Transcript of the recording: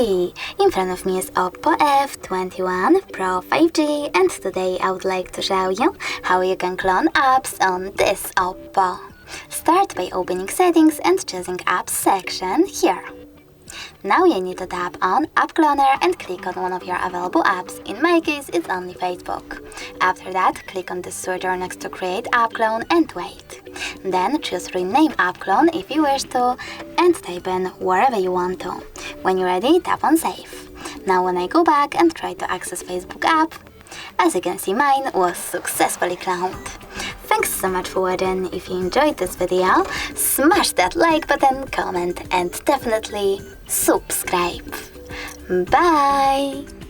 Hey, in front of me is OPPO F21 Pro 5G, and today I would like to show you how you can clone apps on this OPPO. Start by opening Settings and choosing Apps section here. Now you need to tap on App Cloner and click on one of your available apps. In my case, it's only Facebook. After that, click on the switcher next to Create App Clone and wait. Then choose Rename App Clone if you wish to and type in wherever you want to. When you're ready, tap on Save. Now when I go back and try to access Facebook app, as you can see, mine was successfully cloned. Thanks so much for watching. If you enjoyed this video, smash that like button, comment and definitely subscribe. Bye!